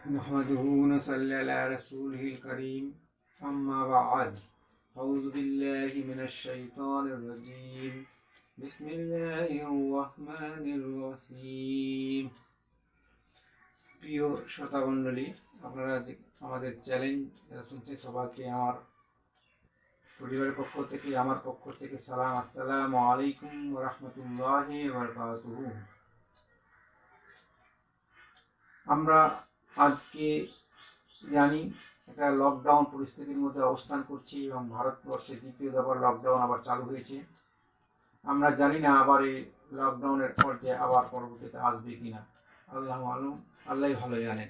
नहमदुहु नसल्ली अला रसूलिहिल करीम अम्मा बाद अऊज़ु बिल्लाहि मिनश शैतानिर रजीम बिस्मिल्लाहिर रहमानिर रहीम। প্রিয় শ্রোতামণ্ডলী, আপনারা আমাদের চ্যালেঞ্জ শুনতে সবাইকে আমার পরিবারের পক্ষ থেকে আমার পক্ষ থেকে সালাম। আসসালামু আলাইকুম ওয়া রাহমাতুল্লাহি ওয়া বারাকাতুহু। আমরা আজকে জানি একটা লকডাউন পরিস্থিতির মধ্যে অবস্থান করছি এবং ভারতবর্ষে দ্বিতীয় দফার লকডাউন আবার চালু হয়েছে। আমরা জানি না আবার এই লকডাউনের পর্যায়ে আবার পরবর্তীতে আসবে কিনা, আল্লাহ আলম, আল্লাহ ভালো জানেন।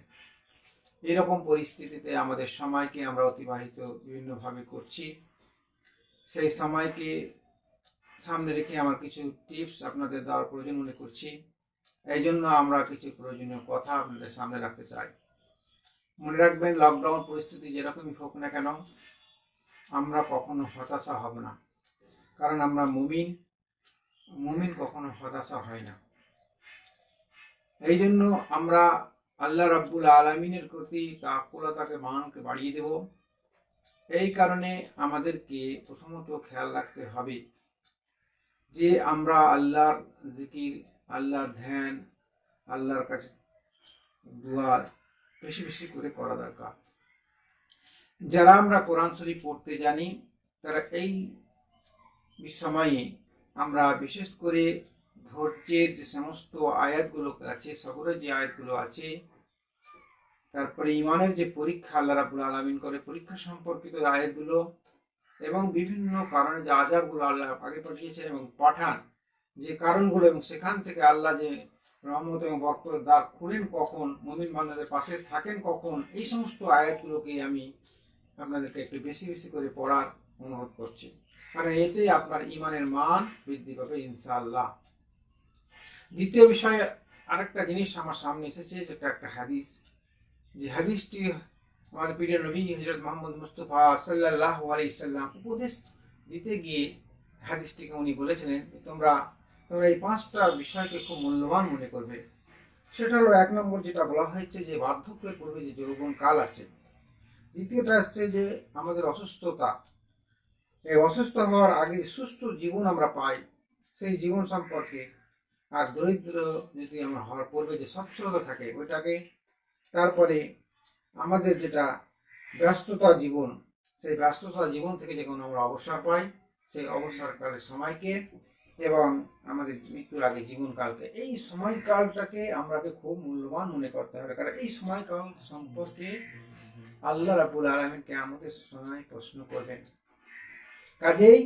এরকম পরিস্থিতিতে আমাদের সময়কে আমরা অতিবাহিত বিভিন্নভাবে করছি। সেই সময়কে সামনে রেখে আমার কিছু টিপস আপনাদের দেওয়ার প্রয়োজন মনে করছি। এই জন্য আমরা কিছু প্রয়োজনীয় কথা আপনাদের সামনে রাখতে চাই। মনে রাখবেন, লকডাউন পরিস্থিতি যেরকমই হোক না কেন, আমরা কখনো হতাশা হব না, কারণ আমরা মুমিন কখনো হতাশা হয় না। এই জন্য আমরা আল্লাহ রাব্বুল আলামিনের প্রতি তাকুয়াকে মানকে বাড়িয়ে দেব। এই কারণে আমাদেরকে প্রথমত খেয়াল রাখতে হবে যে আমরা আল্লাহর জিকির, আল্লাহর ধ্যান, আল্লাহর কাছে দোয়া বেশি বেশি করে করা দরকার। যারা আমরা কোরআন শরীফ পড়তে জানি তারা এই সময়ে আমরা বিশেষ করে ধৈর্যের যে সমস্ত আয়াতগুলো আছে, সবরের যে আয়াতগুলো আছে, তারপরে ইমানের যে পরীক্ষা আল্লাহ রাব্বুল আলামিন করে, পরীক্ষা সম্পর্কিত আয়াতগুলো এবং বিভিন্ন কারণে যে আযাবগুলো আল্লাহ আগে পাঠিয়েছেন এবং পাঠান যে কারণগুলো, এবং সেখান থেকে আল্লাহ যে রহমত এবং বরকতের দ্বার খুলেন কখন, মুমিন বান্দাদের পাশে থাকেন কখন, এই সমস্ত আয়াতগুলোকে আমি আপনাদেরকে একটু বেশি বেশি করে পড়ার অনুরোধ করছি, কারণ এতে আপনার ইমানের মান বৃদ্ধি পাবে ইনশাআল্লাহ। দ্বিতীয় বিষয়ে আরেকটা জিনিস আমার সামনে এসেছে, যেটা একটা হাদিস, যে হাদিসটি আমাদের প্রিয় নবী হযরত মুহাম্মদ মুস্তাফা সাল্লাল্লাহু আলাইহি সাল্লাম উপদেশ দিতে গিয়ে হাদিসটিকে উনি বলেছিলেন, তোমরা এই পাঁচটা বিষয়কে খুব মূল্যবান মনে করবে। সেটা হলো, এক নম্বর যেটা বলা হয়েছে যে বার্ধক্যের পূর্বে যে যৌবন কাল আসে। দ্বিতীয়টা হচ্ছে যে আমাদের অসুস্থতা, এই অসুস্থ হওয়ার আগে সুস্থ জীবন আমরা পাই সেই জীবন সম্পর্কে। আর দরিদ্র যদি আমার হওয়ার পূর্বে যে সচ্ছলতা থাকে ওইটাকে। তারপরে আমাদের যেটা ব্যস্ততা জীবন, সেই ব্যস্ততা জীবন থেকে যখন আমরা অবসর পাই সেই অবসরকালের সময়কে, এবং আমাদের মৃত্যুর আগে জীবনকালকে, এই সময়কালটাকে আমরাকে খুব মূল্যবান মনে করতে হবে, কারণ এই সময়কাল সম্পর্কে আল্লাহ রাব্বুল আলামিন কিয়ামতের সময় প্রশ্ন করবেন। কাজেই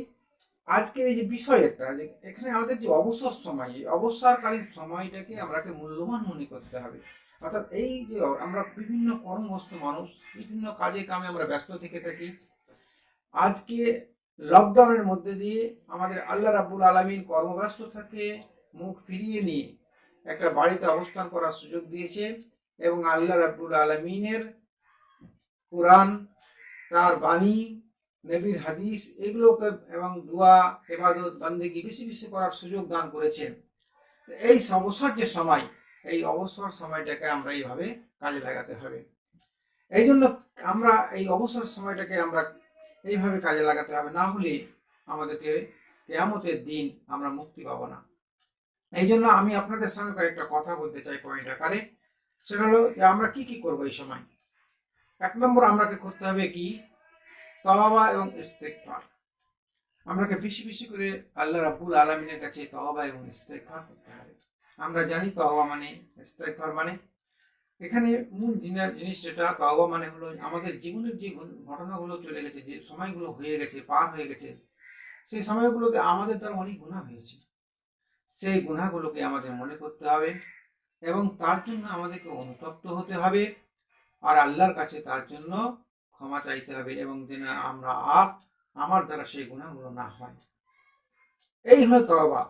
আজকের এই যে বিষয় একটা, যে এখানে আমাদের যে অবসর সময়, এই অবসরকালীন সময়টাকে আমরাকে মূল্যবান মনে করতে হবে। অর্থাৎ এই যে আমরা বিভিন্ন কর্মব্যস্ত মানুষ, বিভিন্ন কাজে কামে আমরা ব্যস্ত থেকে থাকি, আজকে লকডাউনের মধ্যে দিয়ে আমাদের আল্লাহ রাব্বুল আলামিন কর্মব্যস্ত থেকে মুখ ফিরিয়ে নিয়ে একটা বাড়িতে অবস্থান করার সুযোগ দিয়েছে, এবং আল্লাহ রাব্বুল আলামিনের কোরআন, তার বাণী, নবীর হাদিস, এগুলোকে এবং দোয়া, ইবাদত, বান্দেগি বেশি বেশি করার সুযোগ দান করেছেন। এই অবসর যে সময়, এই অবসর সময়টাকে আমরা এইভাবে কাজে লাগাতে হবে। এই জন্য আমরা এই অবসর সময়টাকে আমরা এইভাবে কাজে লাগাতে হবে, না হলে আমাদেরকে কিয়ামতের দিন আমরা মুক্তি পাবো না। এই জন্য আমি আপনাদের সঙ্গে কয়েকটা কথা বলতে চাই পয়েন্ট আকারে। সেটা হলো যে আমরা কি কি করবো এই সময়। এক নম্বর আমরাকে করতে হবে কি, তওবা এবং ইস্তেগফার। আমরাকে বেশি বেশি করে আল্লাহ রাব্বুল আলামিনের কাছে তওবা এবং ইস্তেগফার করতে হবে। আমরা জানি তওবা মানে, ইস্তেগফার মানে, এখানে মূল জিনিস যেটা, তওবা মানে হলো আমাদের জীবনের যে ঘটনাগুলো চলে গেছে, যে সময়গুলো হয়ে গেছে, পার হয়ে গেছে, সেই সময়গুলোতে আমাদের দ্বারা অনেক গুনাহ হয়েছে, সেই গুনাহগুলোকে আমাদের মনে করতে হবে এবং তার জন্য আমাদেরকে অনুতপ্ত হতে হবে, আর আল্লাহর কাছে তার জন্য ক্ষমা চাইতে হবে, এবং যেন আমরা আর আমার দ্বারা সেই গুনাহগুলো না হয়। এই হলো তওবা।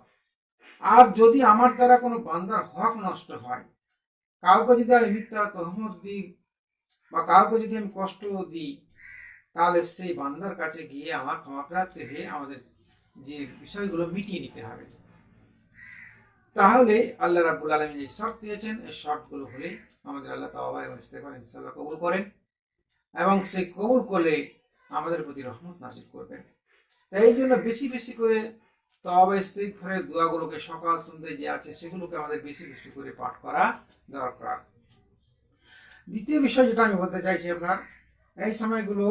আর যদি আমার দ্বারা কোনো বান্দার হক নষ্ট হয়, কাউকে যদি আমি মিথ্যা তহমত দিই বা কাউকে যদি আমি কষ্ট দিই, তাহলে সেই বান্দার কাছে গিয়ে আমার ক্ষমা প্রার্থী হয়ে আমাদের যে বিষয়গুলো মিটিয়ে নিতে হবে। তাহলে আল্লাহ রাব্বুল আলামিন যে শর্ত দিয়েছেন, এই শর্তগুলো হলে আমাদের আল্লাহ তাওবা এবং ইস্তেগফার ইনশাআল্লাহ কবুল করেন, এবং সেই কবুল করলে আমাদের প্রতি রহমত নাজিল করবেন। এই জন্য বেশি বেশি করে তওবা ইস্তিগফারের দোয়াগুলোকে সকাল সন্ধ্যায় যে আছে সেগুলোকে আমাদের বেশি বেশি করে পাঠ করা দরকার। দ্বিতীয় বিষয় যেটা আমি বলতে চাইছি, আপনার এই সময়গুলো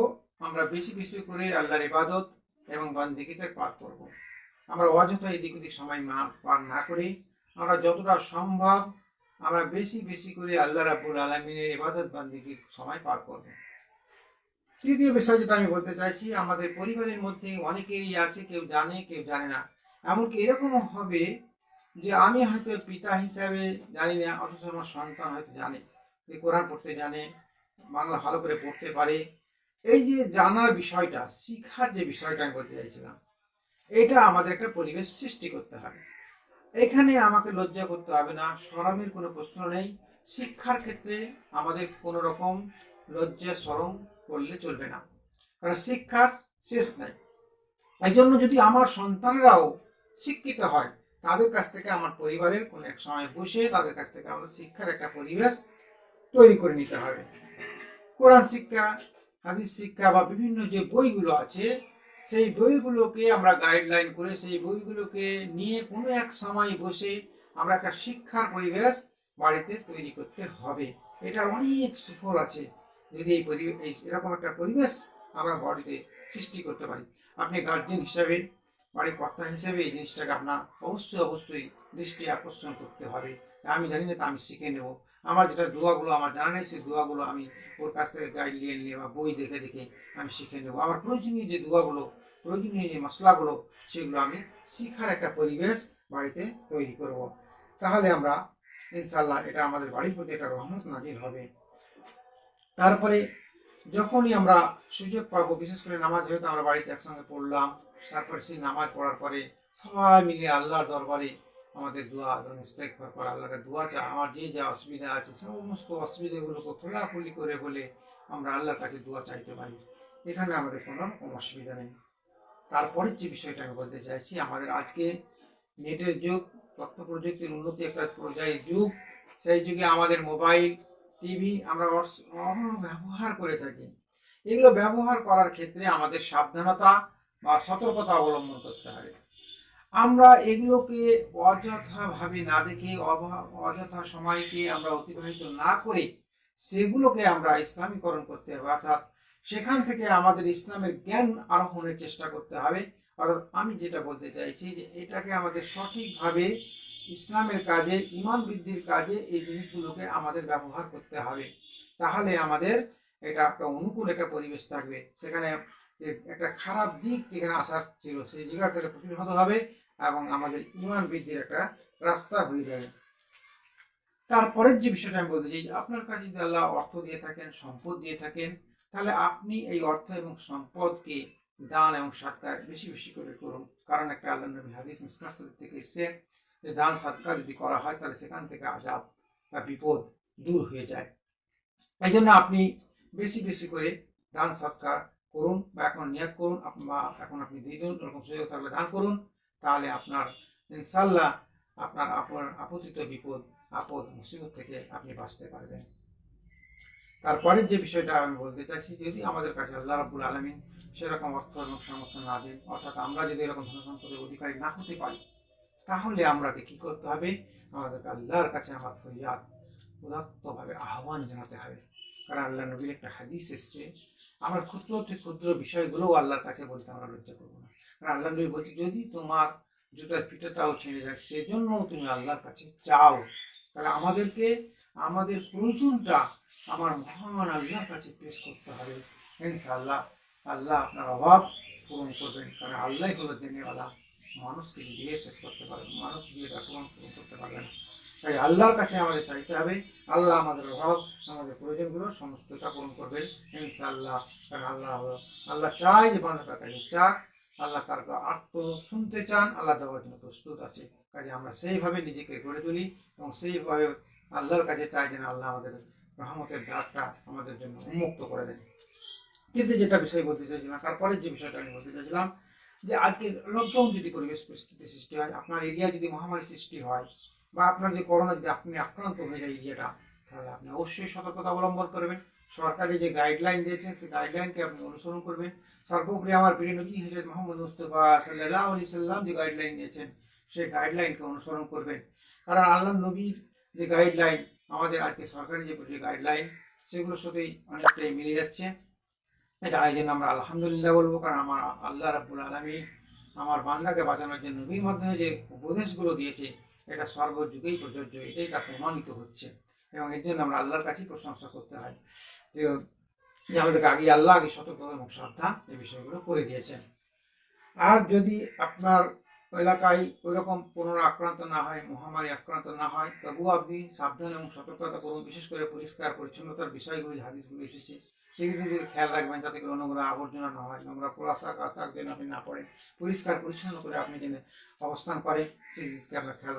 আমরা বেশি বেশি করে আল্লাহর ইবাদত এবং বান্দিগিতে পাঠ করব। আমরা অযথা এদিক ওদিক সময় পার না করি আমরা যতটা সম্ভব আমরা বেশি বেশি করে আল্লাহ রাব্বুল আলামিনের ইবাদত বান্দিগির সময় পার করব। তৃতীয় বিষয় যেটা আমি বলতে চাইছি, আমাদের পরিবারের মধ্যে অনেকেরই আছে, কেউ জানে কেউ জানে না। এমনকি এরকমও হবে যে আমি হয়তো পিতা হিসাবে জানি না, অথচ আমার সন্তান হয়তো জানে, যে কোরআন পড়তে জানে, বাংলা ভালো করে পড়তে পারে। এই যে জানার বিষয়টা, শিক্ষার যে বিষয়টা আমি বলতে চাইছিলাম, এটা আমাদের একটা পরিবেশ সৃষ্টি করতে হবে। এখানে আমাকে লজ্জা করতে হবে না, শরমের কোনো প্রশ্ন নেই। শিক্ষার ক্ষেত্রে আমাদের কোনো রকম লজ্জা শরম করলে চলবে না, কারণ শিক্ষার শেষ নাই। এই জন্য যদি আমার সন্তানরাও শিক্ষিত হয়, তাদের কাছ থেকে আমার পরিবারের কোনো এক সময় বসে তাদের কাছ থেকে আমাদের শিক্ষার একটা পরিবেশ তৈরি করে নিতে হবে। কোরআন শিক্ষা, হাদিস শিক্ষা বা বিভিন্ন যে বইগুলো আছে, সেই বইগুলোকে আমরা গাইডলাইন করে সেই বইগুলোকে নিয়ে কোনো এক সময় বসে আমরা একটা শিক্ষার পরিবেশ বাড়িতে তৈরি করতে হবে। এটার অনেক সুফল আছে যদি এই এরকম একটা পরিবেশ আমরা বাড়িতে সৃষ্টি করতে পারি। আপনি গার্জেন হিসাবে, বাড়ির কর্তা হিসেবে এই জিনিসটাকে আপনার অবশ্যই দৃষ্টি আকর্ষণ করতে হবে। আমি জানি না, তা আমি শিখে নেব। আমার যেটা দোয়াগুলো আমার জানা নেই, সেই দোয়াগুলো আমি ওর কাছ থেকে গাইডলাইন নিয়ে বা বই দেখে দেখে আমি শিখে নেব। আমার প্রয়োজনীয় যে দোয়াগুলো, প্রয়োজনীয় যে মশলাগুলো, সেগুলো আমি শিখার একটা পরিবেশ বাড়িতে তৈরি করব। তাহলে আমরা ইনশাল্লাহ এটা আমাদের বাড়ির প্রতি একটা রহমত নাজিল হবে। তারপরে যখনই আমরা সুযোগ পাবো, বিশেষ করে নামাজ হয়তো আমরা বাড়িতে একসঙ্গে পড়লাম, তারপরে সেই নামাজ পড়ার পরে সবাই মিলে আল্লাহর দরবারে আমাদের দোয়া এবং ইস্তেগফার করা, আল্লাহকে দোয়া চা, আমার যে যা অসুবিধা আছে সমস্ত অসুবিধাগুলোকে খোলাখুলি করে বলে আমরা আল্লাহর কাছে দোয়া চাইতে পারি। এখানে আমাদের কোনো রকম অসুবিধা নেই। তারপরের যে বিষয়টা আমি বলতে চাইছি, আমাদের আজকে নেটের যুগ, তথ্য প্রযুক্তির উন্নতি একটা পর্যায়ের যুগ। সেই যুগে আমাদের মোবাইল, টিভি আমরা ব্যবহার করে থাকি। এগুলো ব্যবহার করার ক্ষেত্রে আমাদের সাবধানতা বা সতর্কতা অবলম্বন করতে হবে। আমরা এগুলোকে অযথাভাবে না দেখে, অযথা সময়কে আমরা অতিবাহিত না করে সেগুলোকে আমরা ইসলামীকরণ করতে হবে, অর্থাৎ সেখান থেকে আমাদের ইসলামের জ্ঞান আরোহণের চেষ্টা করতে হবে। অর্থাৎ আমি যেটা বলতে চাইছি যে এটাকে আমাদের সঠিকভাবে ইসলামের কাজে, ঈমান বৃদ্ধির কাজে এই জিনিসগুলোকে আমাদের ব্যবহার করতে হবে। তাহলে আমাদের এটা একটা অনুকূল একটা পরিবেশ থাকবে। সেখানে যে একটা খারাপ দিক যেখানে আসার ছিল সেই জায়গা থেকে প্রতিহত হবে এবং আমাদের ঈমান বৃদ্ধির একটা রাস্তা হয়ে যাবে। তারপরের যে বিষয়টা আমি বলতে চাই, আপনার কাছে যদি আল্লাহ অর্থ দিয়ে থাকেন, সম্পদ দিয়ে থাকেন, তাহলে আপনি এই অর্থ এবং সম্পদকে দান এবং সৎকার বেশি বেশি করে করুন। কারণ একটা আল্লাহ নবী হাদিস মিসকাত থেকে এসছে যে দান সৎকার যদি করা হয় তাহলে সেখান থেকে আযাব বা বিপদ দূর হয়ে যায়। এই জন্য আপনি বেশি বেশি করে দান সৎকার করুন, বা এখন নিয়াত করুন, বা এখন আপনি দিয়ে দিন, এরকম সুযোগ থাকলে দান করুন। তাহলে আপনার ইনশাল্লাহ আপনার আপতিত বিপদ, আপদ, মুসিবত থেকে আপনি বাঁচতে পারবেন। তারপরের যে বিষয়টা আমি বলতে চাইছি, যদি আমাদের কাছে আল্লাহ রাব্বুল আলামিন সেরকম অর্থ এবং সামর্থ্য না দেন, অর্থাৎ আমরা যদি এরকম ধন সম্পদের অধিকারী না হতে পারি, তাহলে আমরাকে কি করতে হবে? আমাদেরকে আল্লাহর কাছে আমার ফরিয়াদ উদাত্তভাবে আহ্বান জানাতে হবে। কারণ আল্লাহ নবীর একটা হাদিস এসছে, আমরা ক্ষুদ্র থেকে ক্ষুদ্র বিষয়গুলোও আল্লাহর কাছে বলতে আমরা লজ্জা করবো না। কারণ আল্লাহ নবী বলছে, যদি তোমার জুতার পিঠাটাও ছেড়ে যায় সেজন্যও তুমি আল্লাহর কাছে চাও। তাহলে আমাদেরকে আমাদের প্রয়োজনটা আমার মহান আল্লাহর কাছে পেশ করতে হবে। ইনশাআল্লাহ আল্লাহ আপনার অভাব পূরণ করবেন, কারণ আল্লাহ হলো দেনেওয়ালা। মানুষকে দিয়ে শেষ করতে পারবে, মানুষ দিয়ে এটা পূরণ করতে পারবে না। তাই আল্লাহর কাছে আমাদের চাইতে হবে, আল্লাহ আমাদের অভাব, আমাদের প্রয়োজনগুলো সমস্তটা পূরণ করবেন ইনশাআল্লাহ। কারণ আল্লাহ চায় যে বান্দা তার কাছে চাক, আল্লাহ তার আর্ত শুনতে চান, আল্লাহ দেওয়ার জন্য প্রস্তুত আছে। কাজে আমরা সেইভাবে নিজেকে গড়ে তুলি এবং সেইভাবে আল্লাহর কাছে চাই যেন আল্লাহ আমাদের রহমতের দ্বারটা আমাদের জন্য উন্মুক্ত করে দেন। কিন্তু যেটা বিষয় বলতে চাইছিলাম, তারপরে যে বিষয়টা আমি বলতে চাইছিলাম, যে আজকে লকডাউন যদি পরিবেশ পরিস্থিতি সৃষ্টি হয়, আপনার এরিয়া যদি মহামারী সৃষ্টি হয়, বা আপনার যে করোনা যদি আপনি আক্রান্ত হয়ে যায় এরিয়াটা, তাহলে আপনি অবশ্যই সতর্কতা অবলম্বন করবেন। সরকারি যে গাইডলাইন দিয়েছেন সেই গাইডলাইনকে আপনি অনুসরণ করবেন। সর্বোপরি আমার প্রিয় নবী হযরত মুহাম্মদ মুস্তাফা সাল্লাল্লাহু আলাইহি সাল্লাম যে গাইডলাইন দিয়েছেন সেই গাইডলাইনকে অনুসরণ করবেন। কারণ আল্লাহ নবীর যে গাইডলাইন আমাদের আজকে সরকারি যে গাইডলাইন সেগুলোর সাথেই অনেকটাই মিলে যাচ্ছে। এটা এই জন্য আমরা আলহামদুলিল্লাহ বলবো, কারণ আমার আল্লাহ রাব্বুল আলামিন আমার বান্দাকে বাঁচানোর জন্য নবীর মাধ্যমে যে উপদেশগুলো দিয়েছে এটা সর্বযুগেই প্রযোজ্য, এটাই তা প্রমাণিত হচ্ছে। এবং এর জন্য আমরা আল্লাহর কাছেই প্রশংসা করতে হয় যে আমাদেরকে আগে আল্লাহ আগে সতর্ক এবং সাবধান এই বিষয়গুলো করে দিয়েছেন। আর যদি আপনার এলাকায় ওই রকম কোনো আক্রান্ত না হয়, মহামারী আক্রান্ত না হয়, তবুও আপনি সাবধান এবং সতর্কতা করুন। বিশেষ করে পরিষ্কার পরিচ্ছন্নতার বিষয়গুলি হাদিসগুলো এসেছে সেগুলো যদি খেয়াল রাখবেন, যাতে করে নোংরা আবর্জনা না হয়, নোংরা পোশাক আশাক যেন আপনি না পড়েন, পরিষ্কার পরিচ্ছন্ন করে আপনি যেন অবস্থান করেন সেই জিনিসকে আপনার খেয়াল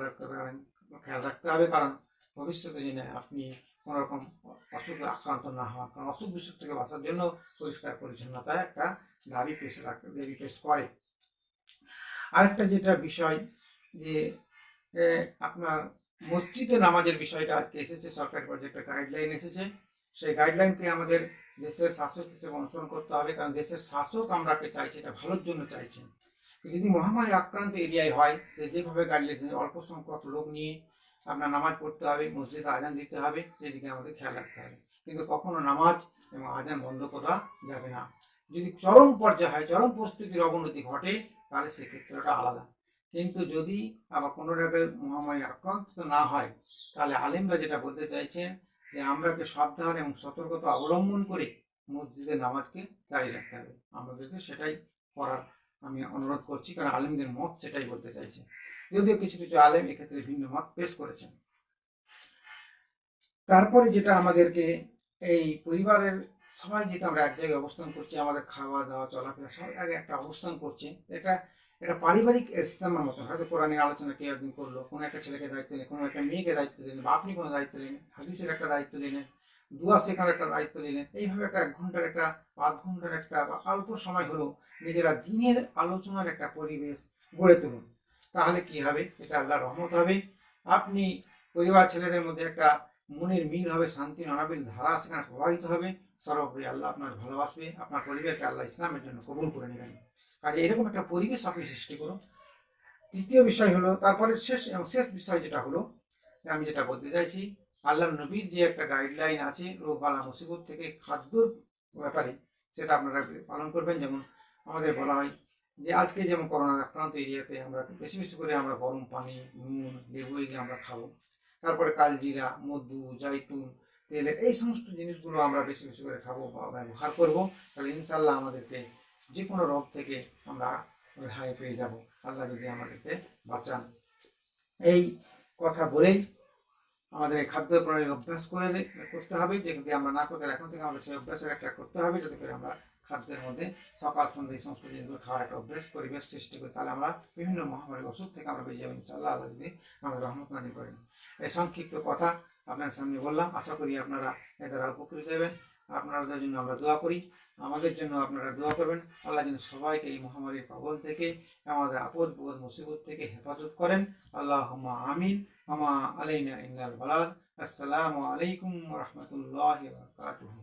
রাখতে হবে। কারণ ভবিষ্যতে যেন আপনি কোনো রকম অসুখে আক্রান্ত না হন, কারণ অসুখ বিসুখ থেকে বাঁচার জন্য পরিষ্কার পরিচ্ছন্নতা একটা দাবি পেশ করে। আরেকটা যেটা বিষয় যে আপনার মসজিদে নামাজের বিষয়টা আজকে এসেছে, সরকারি পর্যায়ে একটা গাইডলাইন এসেছে। সেই গাইডলাইনকে আমাদের দেশের শাসক হিসেবে অনুসরণ করতে হবে, কারণ দেশের শাসক আমরাকে চাইছে, এটা ভালোর জন্য চাইছেন। যদি মহামারী আক্রান্ত এরিয়ায় হয়, যেভাবে গাইডলাইন অল্প সংখ্যক লোক নিয়ে আপনার নামাজ পড়তে হবে, মসজিদে আজান দিতে হবে, এদিকে আমাদের খেয়াল রাখতে হবে। কিন্তু কখনো নামাজ এবং আজান বন্ধ করা যাবে না। যদি চরম পর্যায়ে হয়, চরম পরিস্থিতির অবনতি ঘটে, তাহলে সেক্ষেত্রে ওটা আলাদা। কিন্তু যদি আবার কোনো রকমের মহামারী আক্রান্ত না হয়, তাহলে আলেমরা যেটা বলতে চাইছেন যে আমরাকে সাবধান এবং সতর্কতা অবলম্বন করে মসজিদের নামাজকে জারি রাখতে হবে। আমাদেরকে সেটাই করার আমি অনুরোধ করছি, কারণ আলেমদের মত সেটাই বলতে চাইছে। যদিও কিছু কিছু আলেম এক্ষেত্রে ভিন্ন মত পেশ করেছেন। তারপরে যেটা আমাদেরকে এই পরিবারের সবাই যেহেতু আমরা এক জায়গায় অবস্থান করছি, আমাদের খাওয়া দাওয়া চলাফেরা সব আগে একটা অবস্থান করছে, এটা পারিবারিক ইজতেমার মতো। হয়তো কোরআনের আলোচনা কেউ একদিন করলো, কোনো একটা ছেলেকে দায়িত্ব নিলেন, কোনো একটা মেয়েকে দায়িত্ব দিলেন, বা আপনি কোনো দায়িত্ব নিলেন, হাদিসের একটা দায়িত্ব নিলেন, দুয়া শেখার একটা দায়িত্ব নিলেন। এইভাবে একটা 1 ঘন্টার একটা 5 ঘন্টার একটা বা অল্প সময় হলো নিজেরা দিনের আলোচনার একটা পরিবেশ গড়ে তুলুন। তাহলে কি হবে? এটা আল্লাহর রহমত হবে। আপনি পরিবার ছেলেদের মধ্যে একটা মনের মিল হবে, শান্তি অনাবিল ধারা সেখানে প্রবাহিত হবে। সর্বোপরি আল্লাহ আপনার ভালোবাসবে, আপনার পরিবারকে আল্লাহ ইসলামের জন্য কবুল করে নেবেন। কাজে এরকম একটা পরিবেশ আপনি সৃষ্টি করুন। তৃতীয় বিষয় হলো, তারপরে শেষ বিষয় যেটা হলো, আমি যেটা বলতে চাইছি, আল্লাহ নবীর যে একটা গাইডলাইন আছে রোগ বালা মুসিবত থেকে খাদ্যর ব্যাপারে, সেটা আপনারা পালন করবেন। যেমন আমাদের বলা হয় যে আজকে যেমন করোনা আক্রান্ত এরিয়াতে আমরা বেশি বেশি করে আমরা গরম পানি, নুন, লেবু এগুলো আমরা খাবো। তারপরে কালজিরা, মধু, জৈতুন তেলের এই সমস্ত জিনিসগুলো আমরা বেশি বেশি করে খাবো বা ব্যবহার করবো। তাহলে ইনশাল্লাহ আমাদেরকে যে কোনো রোগ থেকে আমরা রেহাই পেয়ে যাব, আল্লাহ যদি আমাদেরকে বাঁচান। এই কথা বলেই আমাদের এই খাদ্য প্রণালীর অভ্যাস করতে হবে, যে যদি আমরা না করতে, এখন থেকে আমাদের সেই অভ্যাসের একটা করতে হবে, যাতে করে আমরা খাদ্যের মধ্যে সকাল সন্ধ্যা এই সমস্ত জিনিসগুলো খাওয়ার একটা অভ্যাস পরিবেশ সৃষ্টি করি। তাহলে আমরা বিভিন্ন মহামারী ওষুধ থেকে আমরা বেঁচে যাবো ইনশাআল্লাহ, আল্লাহ যদি আমাদের রহমত নাজিল করেন। এই সংক্ষিপ্ত কথা আপনার সামনে বললাম, আশা করি আপনারা এ দ্বারা উপকৃত হবেন। আপনাদের জন্য আমরা দোয়া করি, আমাদের জন্য আপনারা দোয়া করবেন। আল্লাহ যেন সবাইকে এই মহামারীর কবল থেকে, আমাদের আপদ বোধ মুসিবত থেকে হেফাজত করেন। আল্লাহুম্মা আমিন। আমা আলাইনা ইল্লাল বালাগ। আসসালামু আলাইকুম ওয়া রাহমাতুল্লাহি ওয়া বারাকাতুহু।